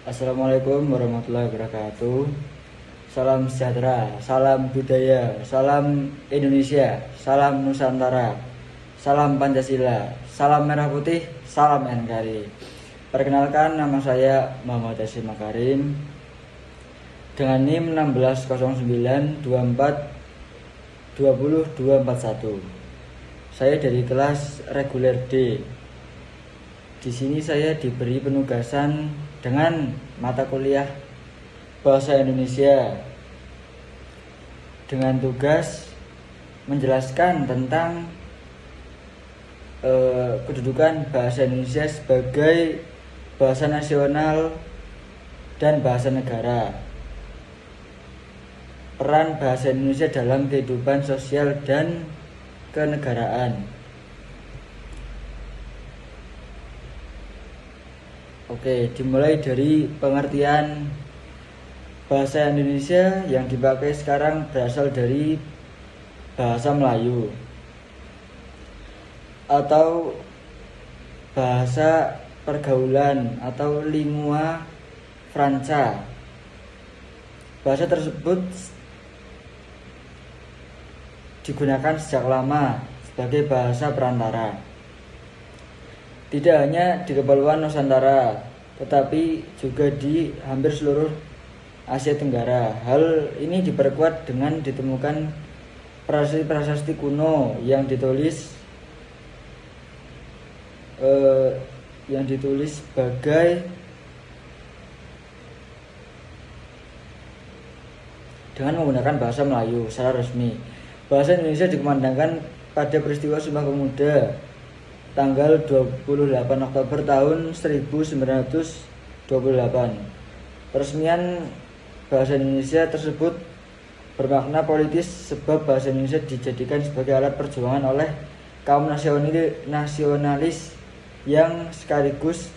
Assalamualaikum warahmatullahi wabarakatuh. Salam sejahtera, salam budaya, salam Indonesia, salam Nusantara, salam Pancasila, salam merah putih, salam NKRI. Perkenalkan, nama saya Muhammad Hasyim Makarim dengan NIM 16092420241. Saya dari kelas reguler D. Di sini saya diberi penugasan dengan mata kuliah Bahasa Indonesia dengan tugas menjelaskan tentang kedudukan bahasa Indonesia sebagai bahasa nasional dan bahasa negara, peran bahasa Indonesia dalam kehidupan sosial dan kenegaraan. Oke, dimulai dari pengertian bahasa Indonesia yang dipakai sekarang berasal dari bahasa Melayu atau bahasa pergaulan atau lingua franca. Bahasa tersebut digunakan sejak lama sebagai bahasa perantara, tidak hanya di Kepulauan Nusantara, tetapi juga di hampir seluruh Asia Tenggara. Hal ini diperkuat dengan ditemukan prasasti-prasasti kuno yang ditulis sebagai dengan menggunakan bahasa Melayu secara resmi. Bahasa Indonesia dikumandangkan pada peristiwa Sumpah Pemuda tanggal 28 Oktober tahun 1928. Peresmian bahasa Indonesia tersebut bermakna politis sebab bahasa Indonesia dijadikan sebagai alat perjuangan oleh kaum nasionalis yang sekaligus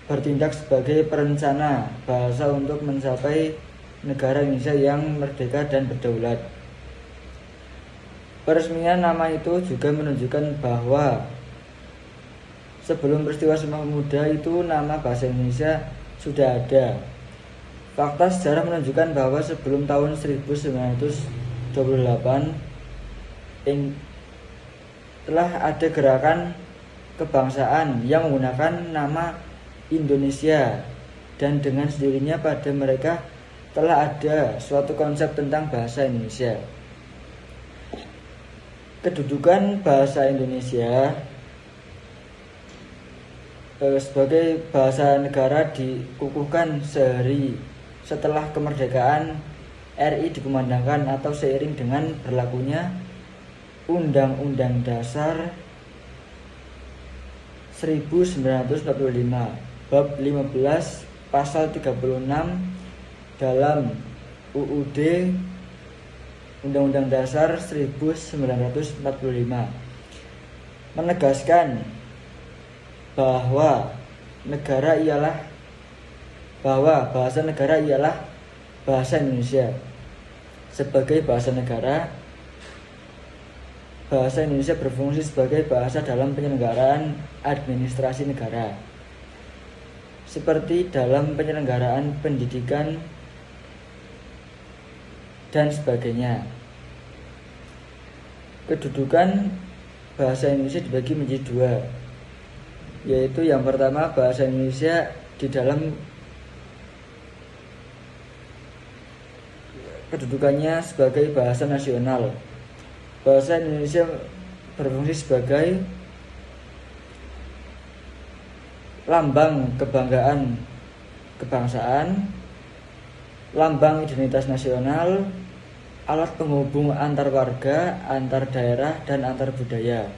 bertindak sebagai perencana bahasa untuk mencapai negara Indonesia yang merdeka dan berdaulat. Peresmian nama itu juga menunjukkan bahwa sebelum peristiwa Sumpah Pemuda itu nama bahasa Indonesia sudah ada. Fakta sejarah menunjukkan bahwa sebelum tahun 1928 telah ada gerakan kebangsaan yang menggunakan nama Indonesia, dan dengan sendirinya pada mereka telah ada suatu konsep tentang bahasa Indonesia. Kedudukan bahasa Indonesia sebagai bahasa negara dikukuhkan sehari setelah kemerdekaan RI dikumandangkan atau seiring dengan berlakunya Undang-Undang Dasar 1945 bab 15 pasal 36 dalam UUD Undang-Undang Dasar 1945 menegaskan bahwa bahasa negara ialah bahasa Indonesia. Sebagai bahasa negara, bahasa Indonesia berfungsi sebagai bahasa dalam penyelenggaraan administrasi negara, seperti dalam penyelenggaraan pendidikan dan sebagainya. Kedudukan bahasa Indonesia dibagi menjadi dua, yaitu yang pertama bahasa Indonesia di dalam kedudukannya sebagai bahasa nasional. Bahasa Indonesia berfungsi sebagai lambang kebanggaan kebangsaan, lambang identitas nasional, alat penghubung antar warga, antar daerah, dan antar budaya.